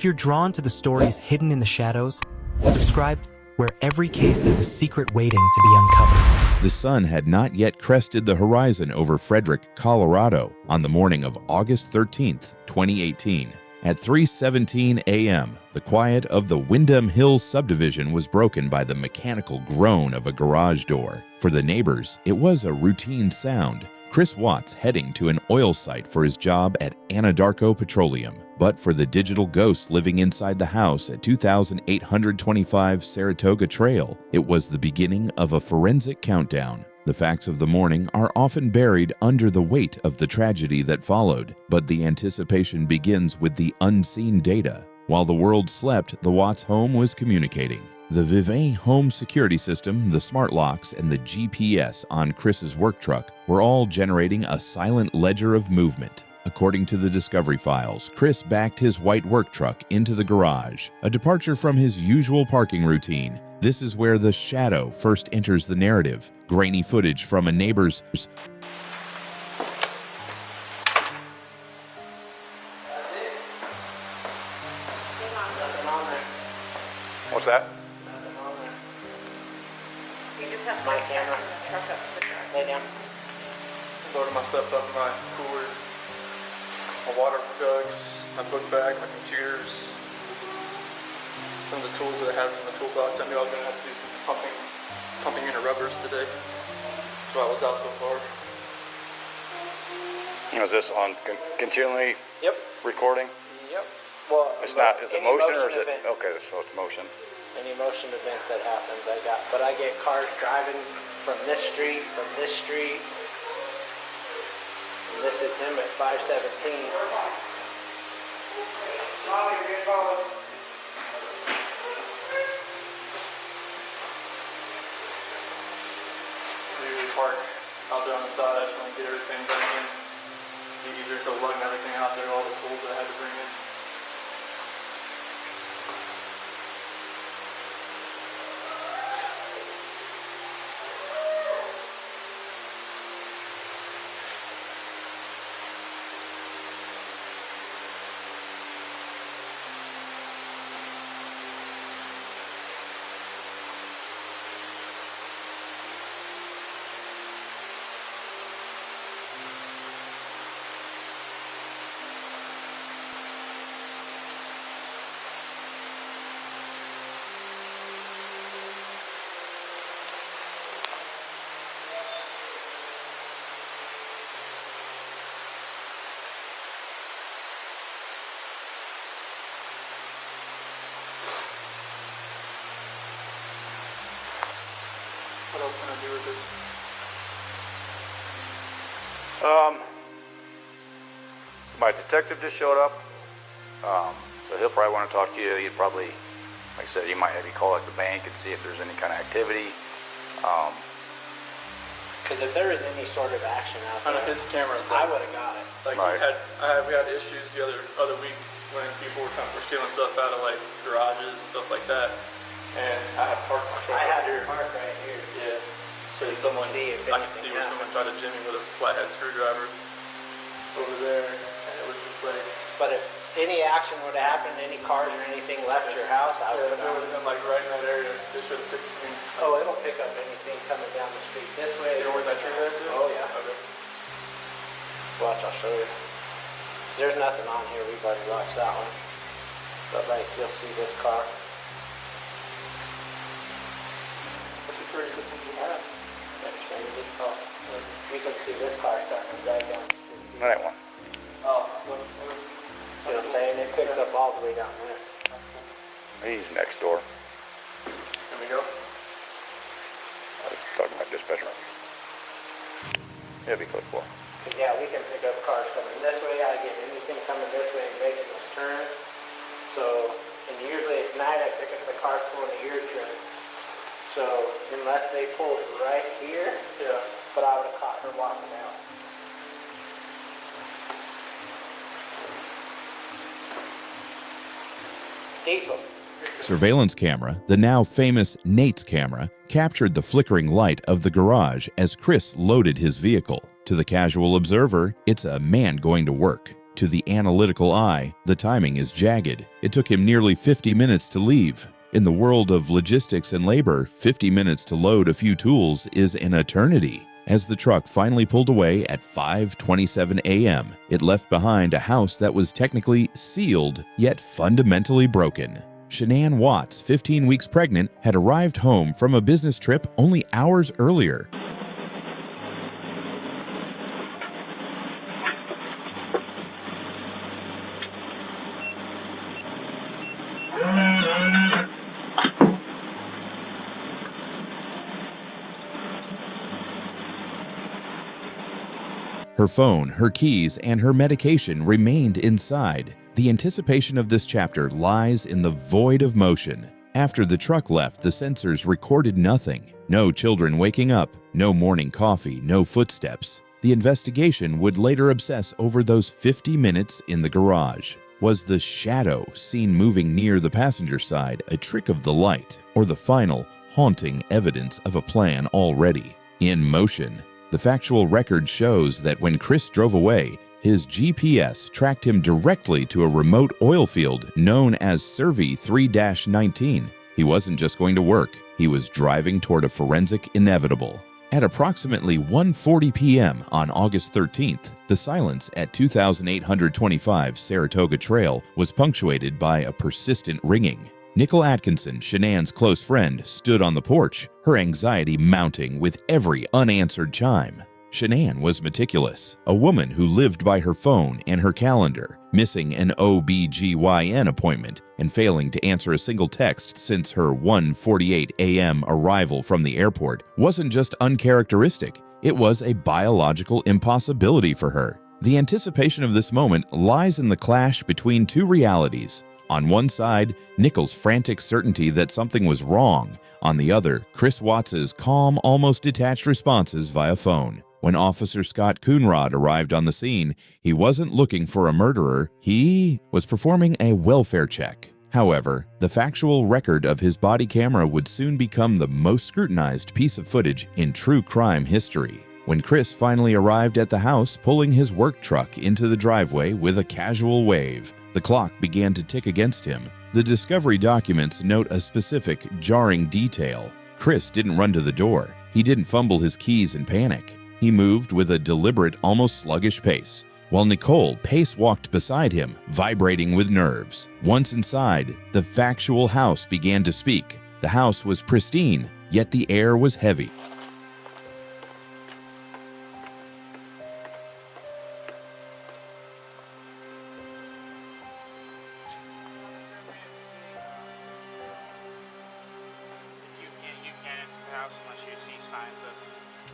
If you're drawn to the stories hidden in the shadows, subscribe where every case has a secret waiting to be uncovered. The sun had not yet crested the horizon over Frederick, Colorado on the morning of August 13th, 2018. At 3:17 a.m., the quiet of the Windham Hills subdivision was broken by the mechanical groan of a garage door. For the neighbors, it was a routine sound. Chris Watts heading to an oil site for his job at Anadarko Petroleum. But for the digital ghost living inside the house at 2825 Saratoga Trail, it was the beginning of a forensic countdown. The facts of the morning are often buried under the weight of the tragedy that followed, but the anticipation begins with the unseen data. While the world slept, the Watts home was communicating. The Vivint home security system, the smart locks, and the GPS on Chris's work truck were all generating a silent ledger of movement. According to the discovery files, Chris backed his white work truck into the garage, a departure from his usual parking routine. This is where the shadow first enters the narrative. Grainy footage from a neighbor's What's that? My camera. Lay down. Loaded my stuff up in my coolers, my water jugs, my book bag, my computers, some of the tools that I had from the toolbox. I knew I was going to have to do some pumping unit rubbers today. That's why I was out so far. Is this on continually Yep. recording? Yep. Well, It's not, is it any motion or is it? event, Okay, so it's motion. Any motion event that happens, but I get cars driving from this street, and this is him at 517. We usually park out there on the side. I just want to get everything done in. Be easier, so lugging everything out there, all the tools that I had to bring in. What else can I do with this? My detective just showed up, so he'll probably want to talk to you. He'd probably, like I said, he might have you call at the bank and see if there's any kind of activity. Because if there is any sort of action out I know there, his camera's I would have got it. like Right. we had issues the other week when people were stealing stuff out of like garages and stuff like that, and I had parked my truck I right had here. to park right here. Yeah. So You someone, can see if I could anything see where happened. someone tried to jimmy with a flathead screwdriver over there, and it was just like, But if any action would have happened, any cars or anything left your house, I yeah, would if it would have. have been like right in that area, they should have picked me. Oh, it'll pick up anything coming down the street this way. You know where that tree is? Oh yeah. Okay. Watch, I'll show you. There's nothing on here. We've already watched that one. But like, you'll see this car. What security system do you have? You can see this car starting to drive down the street. That one. Oh, look. See what I'm saying? It picks up all the way down there. He's next door. Here we go. I was talking about dispatcher. He'll be close for. Cause yeah, we can pick up cars coming this way. I get anything coming this way and making this turn. So, and usually at night I pick up the cars pulling the ear trim. So unless they pulled right here, Yeah. but I would have caught her walking out. Diesel. Surveillance camera, the now famous Nate's camera, captured the flickering light of the garage as Chris loaded his vehicle. To the casual observer, it's a man going to work. To the analytical eye, the timing is jagged. It took him nearly 50 minutes to leave. In the world of logistics and labor, 50 minutes to load a few tools is an eternity. As the truck finally pulled away at 5:27 a.m., it left behind a house that was technically sealed, yet fundamentally broken. Shanann Watts, 15 weeks pregnant, had arrived home from a business trip only hours earlier. Her phone, her keys, and her medication remained inside. The anticipation of this chapter lies in the void of motion. After the truck left, the sensors recorded nothing. No children waking up, no morning coffee, no footsteps. The investigation would later obsess over those 50 minutes in the garage. Was the shadow seen moving near the passenger side a trick of the light, or the final, haunting evidence of a plan already in motion? The factual record shows that when Chris drove away, his GPS tracked him directly to a remote oil field known as Survey 3-19. He wasn't just going to work, he was driving toward a forensic inevitable. At approximately 1:40 p.m. on August 13th, the silence at 2825 Saratoga Trail was punctuated by a persistent ringing. Nicole Atkinson, Shanann's close friend, stood on the porch, her anxiety mounting with every unanswered chime. Shanann was meticulous, a woman who lived by her phone and her calendar, missing an OB/GYN appointment and failing to answer a single text since her 1:48 a.m. arrival from the airport wasn't just uncharacteristic, it was a biological impossibility for her. The anticipation of this moment lies in the clash between two realities. On one side, Nicole's frantic certainty that something was wrong. On the other, Chris Watts's calm, almost detached responses via phone. When Officer Scott Coonrod arrived on the scene, he wasn't looking for a murderer, he was performing a welfare check. However, the factual record of his body camera would soon become the most scrutinized piece of footage in true crime history. When Chris finally arrived at the house, pulling his work truck into the driveway with a casual wave, the clock began to tick against him. The discovery documents note a specific, jarring detail. Chris didn't run to the door. He didn't fumble his keys in panic. He moved with a deliberate, almost sluggish pace, while Nicole pace-walked beside him, vibrating with nerves. Once inside, the factual house began to speak. The house was pristine, yet the air was heavy.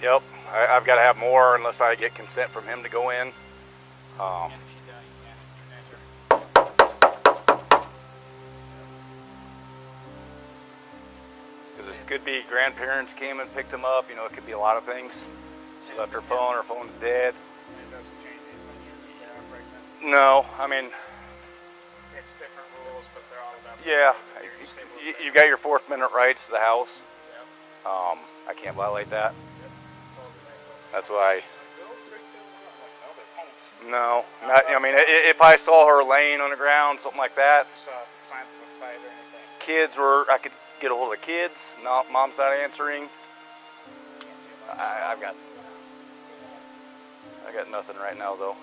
Yep, I've got to have more unless I get consent from him to go in. Because it could be grandparents came and picked him up, you know, it could be a lot of things. She left her phone's dead. It doesn't change anything if you're pregnant. No, I mean, It's different rules, but they're all about yeah, the same. you've got your Fourth Amendment rights to the house. Yep. I can't violate that. Totally. That's why. Go break them up. No, they won't. No, not, I mean, if I saw her laying on the ground, something like that, Saw signs of a fight or anything. kids were, I could get a hold of the kids, not mom's not answering. I got nothing right now though.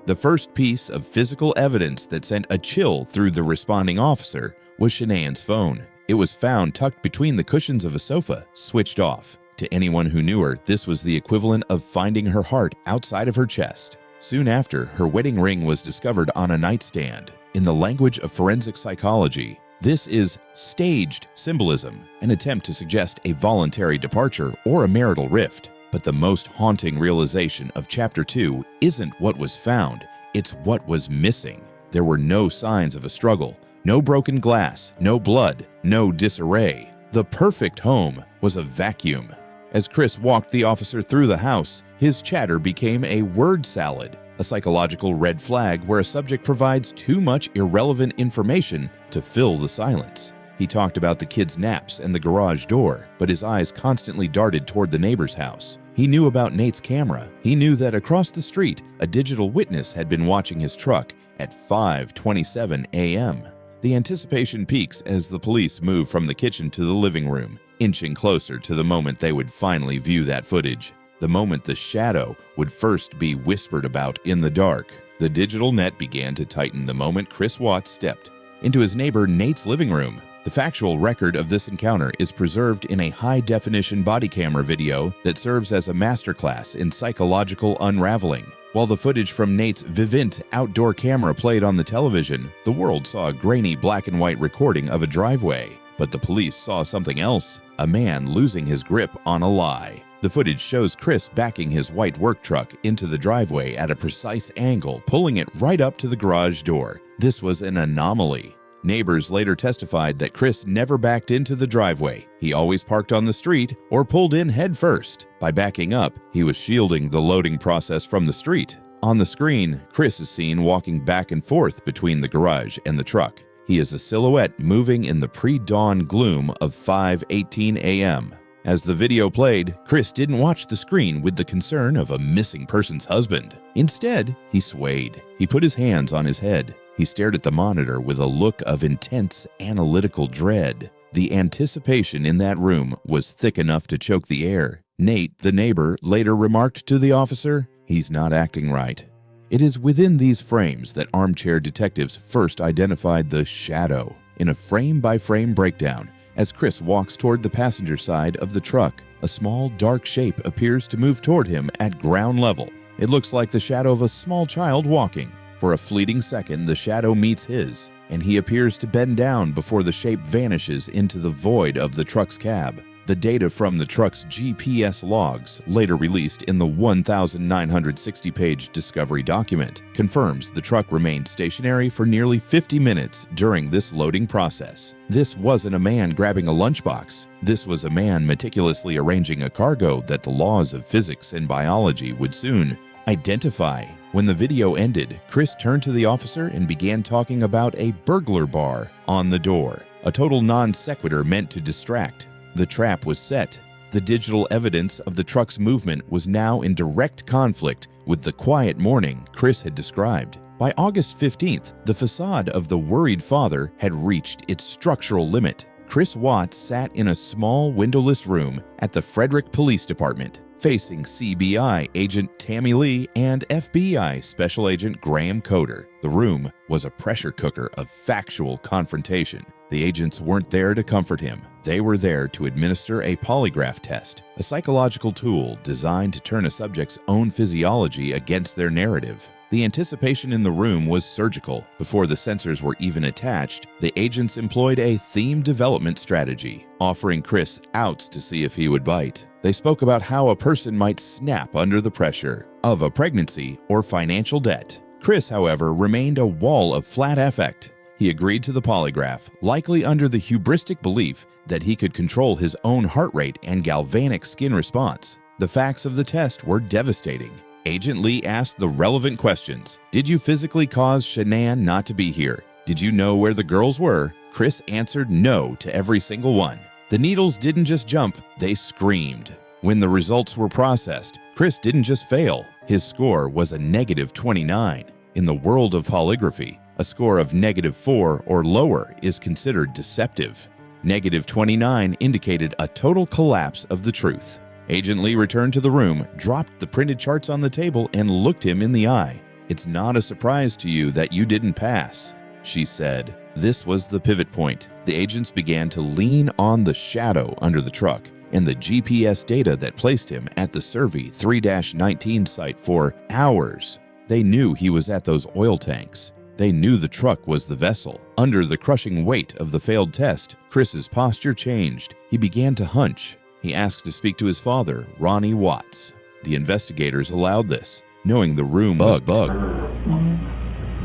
The first piece of physical evidence that sent a chill through the responding officer was Shanann's phone. It was found tucked between the cushions of a sofa, switched off. To anyone who knew her, this was the equivalent of finding her heart outside of her chest. Soon after, her wedding ring was discovered on a nightstand. In the language of forensic psychology, this is staged symbolism, an attempt to suggest a voluntary departure or a marital rift. But the most haunting realization of Chapter 2 isn't what was found, it's what was missing. There were no signs of a struggle, no broken glass, no blood, no disarray. The perfect home was a vacuum. As Chris walked the officer through the house, his chatter became a word salad, a psychological red flag where a subject provides too much irrelevant information to fill the silence. He talked about the kids' naps and the garage door, but his eyes constantly darted toward the neighbor's house. He knew about Nate's camera. He knew that across the street, a digital witness had been watching his truck at 5:27 a.m. The anticipation peaks as the police move from the kitchen to the living room, inching closer to the moment they would finally view that footage. The moment the shadow would first be whispered about in the dark. The digital net began to tighten the moment Chris Watts stepped into his neighbor Nate's living room. The factual record of this encounter is preserved in a high-definition body camera video that serves as a masterclass in psychological unraveling. While the footage from Nate's Vivint outdoor camera played on the television, the world saw a grainy black and white recording of a driveway. But the police saw something else, a man losing his grip on a lie. The footage shows Chris backing his white work truck into the driveway at a precise angle, pulling it right up to the garage door. This was an anomaly. Neighbors later testified that Chris never backed into the driveway. He always parked on the street or pulled in head first. By backing up, he was shielding the loading process from the street. On the screen, Chris is seen walking back and forth between the garage and the truck. He is a silhouette moving in the pre-dawn gloom of 5:18 a.m. As the video played, Chris didn't watch the screen with the concern of a missing person's husband. Instead, he swayed. He put his hands on his head. He stared at the monitor with a look of intense analytical dread. The anticipation in that room was thick enough to choke the air. Nate, the neighbor, later remarked to the officer, "He's not acting right." It is within these frames that Armchair detectives first identified the shadow. In a frame-by-frame breakdown, as Chris walks toward the passenger side of the truck, a small dark shape appears to move toward him at ground level. It looks like the shadow of a small child walking. For a fleeting second, the shadow meets his, and he appears to bend down before the shape vanishes into the void of the truck's cab. The data from the truck's GPS logs, later released in the 1,960-page discovery document, confirms the truck remained stationary for nearly 50 minutes during this loading process. This wasn't a man grabbing a lunchbox. This was a man meticulously arranging a cargo that the laws of physics and biology would soon identify. When the video ended, Chris turned to the officer and began talking about a burglar bar on the door, a total non sequitur meant to distract. The trap was set. The digital evidence of the truck's movement was now in direct conflict with the quiet morning Chris had described. By August 15th, the facade of the worried father had reached its structural limit. Chris Watts sat in a small windowless room at the Frederick Police Department, facing CBI agent Tammy Lee and FBI Special Agent Graham Coder. The room was a pressure cooker of factual confrontation. The agents weren't there to comfort him. They were there to administer a polygraph test, a psychological tool designed to turn a subject's own physiology against their narrative. The anticipation in the room was surgical. Before the sensors were even attached, the agents employed a theme development strategy, offering Chris outs to see if he would bite. They spoke about how a person might snap under the pressure of a pregnancy or financial debt. Chris, however, remained a wall of flat affect. He agreed to the polygraph, likely under the hubristic belief that he could control his own heart rate and galvanic skin response. The facts of the test were devastating. Agent Lee asked the relevant questions. Did you physically cause Shanann not to be here? Did you know where the girls were? Chris answered no to every single one. The needles didn't just jump, they screamed. When the results were processed, Chris didn't just fail. His score was a -29. In the world of polygraphy, a score of -4 or lower is considered deceptive. -29 indicated a total collapse of the truth. Agent Lee returned to the room, dropped the printed charts on the table, and looked him in the eye. "It's not a surprise to you that you didn't pass," she said. This was the pivot point. The agents began to lean on the shadow under the truck and the GPS data that placed him at the Survey 3-19 site for hours. They knew he was at those oil tanks. They knew the truck was the vessel. Under the crushing weight of the failed test, Chris's posture changed. He began to hunch. He asked to speak to his father, Ronnie Watts. The investigators allowed this, knowing the room was bugged.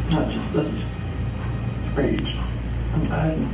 Not just this. Rage. I'm tired.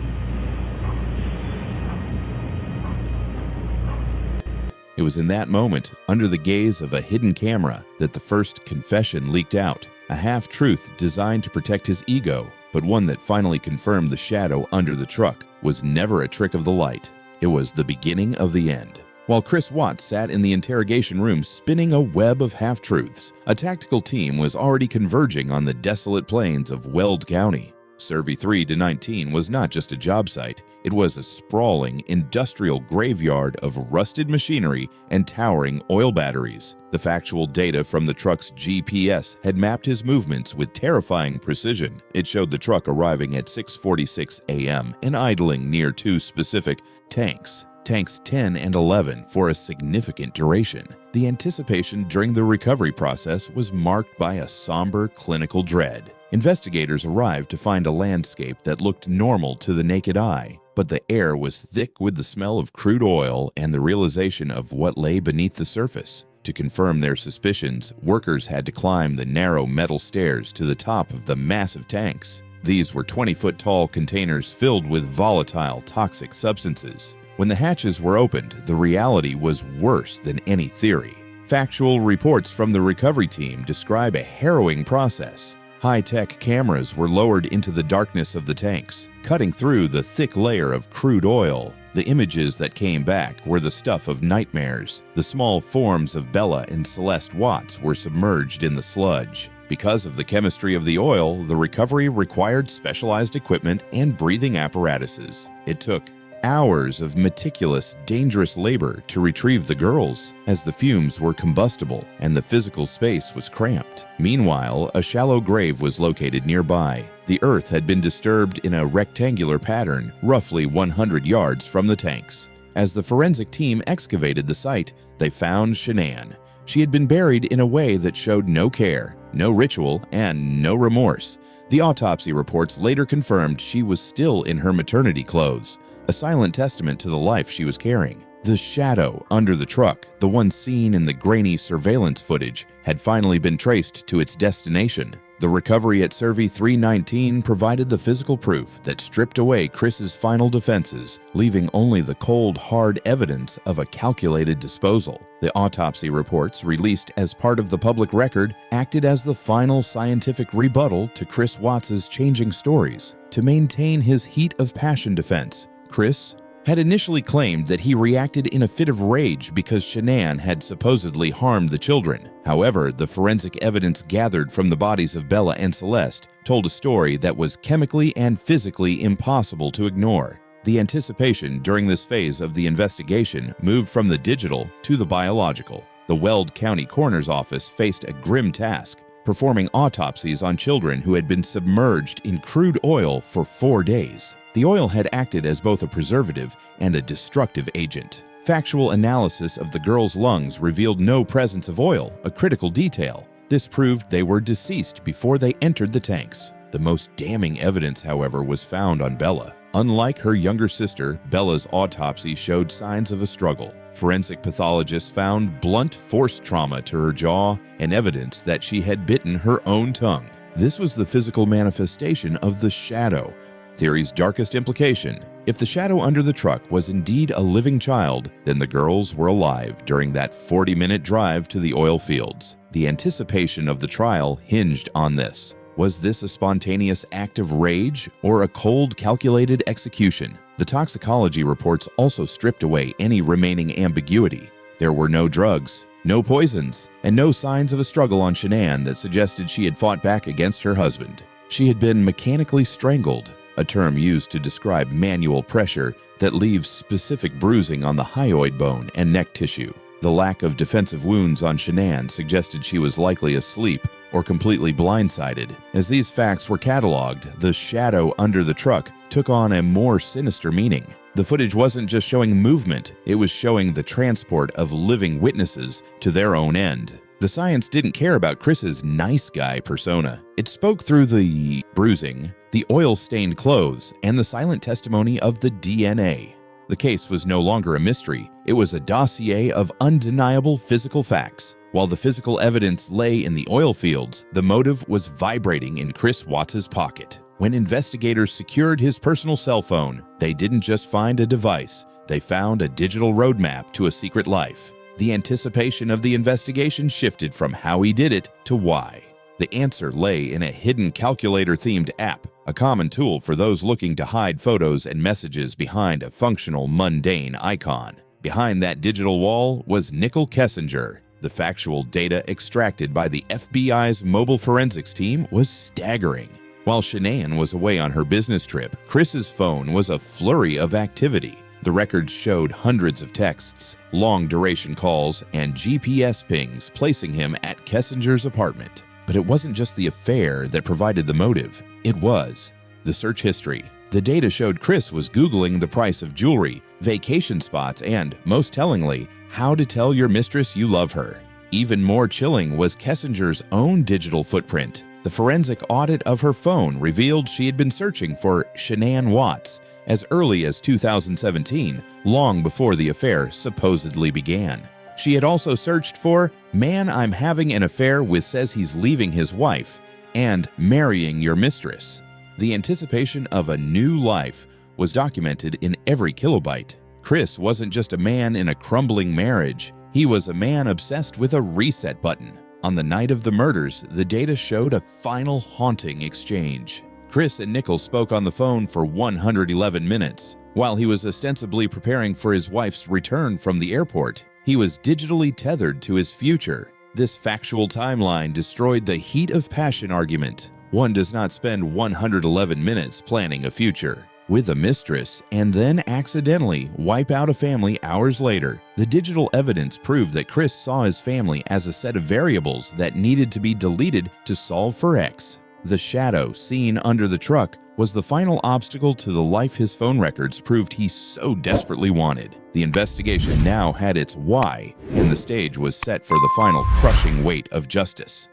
It was in that moment, under the gaze of a hidden camera, that the first confession leaked out. A half-truth designed to protect his ego, but one that finally confirmed the shadow under the truck was never a trick of the light. It was the beginning of the end. While Chris Watts sat in the interrogation room spinning a web of half-truths, a tactical team was already converging on the desolate plains of Weld County. Survey 3-19 was not just a job site, it was a sprawling, industrial graveyard of rusted machinery and towering oil batteries. The factual data from the truck's GPS had mapped his movements with terrifying precision. It showed the truck arriving at 6:46 a.m. and idling near two specific tanks 10 and 11, for a significant duration. The anticipation during the recovery process was marked by a somber clinical dread. Investigators arrived to find a landscape that looked normal to the naked eye, but the air was thick with the smell of crude oil and the realization of what lay beneath the surface. To confirm their suspicions, workers had to climb the narrow metal stairs to the top of the massive tanks. These were 20-foot-tall containers filled with volatile, toxic substances. When the hatches were opened, the reality was worse than any theory. Factual reports from the recovery team describe a harrowing process. High-tech cameras were lowered into the darkness of the tanks, cutting through the thick layer of crude oil. The images that came back were the stuff of nightmares. The small forms of Bella and Celeste Watts were submerged in the sludge. Because of the chemistry of the oil, the recovery required specialized equipment and breathing apparatuses. It took hours of meticulous, dangerous labor to retrieve the girls, as the fumes were combustible and the physical space was cramped. Meanwhile, a shallow grave was located nearby. The earth had been disturbed in a rectangular pattern, roughly 100 yards from the tanks. As the forensic team excavated the site, they found Shanann. She had been buried in a way that showed no care, no ritual, and no remorse. The autopsy reports later confirmed she was still in her maternity clothes, a silent testament to the life she was carrying. The shadow under the truck, the one seen in the grainy surveillance footage, had finally been traced to its destination. The recovery at Survey 319 provided the physical proof that stripped away Chris's final defenses, leaving only the cold, hard evidence of a calculated disposal. The autopsy reports, released as part of the public record, acted as the final scientific rebuttal to Chris Watts's changing stories. To maintain his heat of passion defense, Chris had initially claimed that he reacted in a fit of rage because Shanann had supposedly harmed the children. However, the forensic evidence gathered from the bodies of Bella and Celeste told a story that was chemically and physically impossible to ignore. The anticipation during this phase of the investigation moved from the digital to the biological. The Weld County Coroner's Office faced a grim task, performing autopsies on children who had been submerged in crude oil for 4 days. The oil had acted as both a preservative and a destructive agent. Factual analysis of the girls' lungs revealed no presence of oil, a critical detail. This proved they were deceased before they entered the tanks. The most damning evidence, however, was found on Bella. Unlike her younger sister, Bella's autopsy showed signs of a struggle. Forensic pathologists found blunt force trauma to her jaw and evidence that she had bitten her own tongue. This was the physical manifestation of the shadow, theory's darkest implication. If the shadow under the truck was indeed a living child, then the girls were alive during that 40-minute drive to the oil fields. The anticipation of the trial hinged on this. Was this a spontaneous act of rage or a cold, calculated execution? The toxicology reports also stripped away any remaining ambiguity. There were no drugs, no poisons, and no signs of a struggle on Shanann that suggested she had fought back against her husband. She had been mechanically strangled, a term used to describe manual pressure that leaves specific bruising on the hyoid bone and neck tissue. The lack of defensive wounds on Shanann suggested she was likely asleep or completely blindsided. As these facts were cataloged, the shadow under the truck took on a more sinister meaning. The footage wasn't just showing movement, it was showing the transport of living witnesses to their own end. The science didn't care about Chris's nice guy persona. It spoke through the bruising, the oil-stained clothes, and the silent testimony of the DNA. The case was no longer a mystery. It was a dossier of undeniable physical facts. While the physical evidence lay in the oil fields, the motive was vibrating in Chris Watts' pocket. When investigators secured his personal cell phone, they didn't just find a device, they found a digital roadmap to a secret life. The anticipation of the investigation shifted from how he did it to why. The answer lay in a hidden calculator-themed app, a common tool for those looking to hide photos and messages behind a functional, mundane icon. Behind that digital wall was Nickel Kessinger. The factual data extracted by the FBI's mobile forensics team was staggering. While Shanann was away on her business trip, Chris's phone was a flurry of activity. The records showed hundreds of texts, long-duration calls, and GPS pings placing him at Kessinger's apartment. But it wasn't just the affair that provided the motive. It was the search history. The data showed Chris was Googling the price of jewelry, vacation spots, and, most tellingly, how to tell your mistress you love her. Even more chilling was Kessinger's own digital footprint. The forensic audit of her phone revealed she had been searching for Shanann Watts as early as 2017, long before the affair supposedly began. She had also searched for "Man I'm having an affair with says he's leaving his wife" and "marrying your mistress." The anticipation of a new life was documented in every kilobyte. Chris wasn't just a man in a crumbling marriage. He was a man obsessed with a reset button. On the night of the murders, the data showed a final haunting exchange. Chris and Nickel spoke on the phone for 111 minutes. While he was ostensibly preparing for his wife's return from the airport, he was digitally tethered to his future. This factual timeline destroyed the heat of passion argument. One does not spend 111 minutes planning a future with a mistress and then accidentally wipe out a family hours later. The digital evidence proved that Chris saw his family as a set of variables that needed to be deleted to solve for X. The shadow seen under the truck was the final obstacle to the life his phone records proved he so desperately wanted. The investigation now had its why, and the stage was set for the final crushing weight of justice.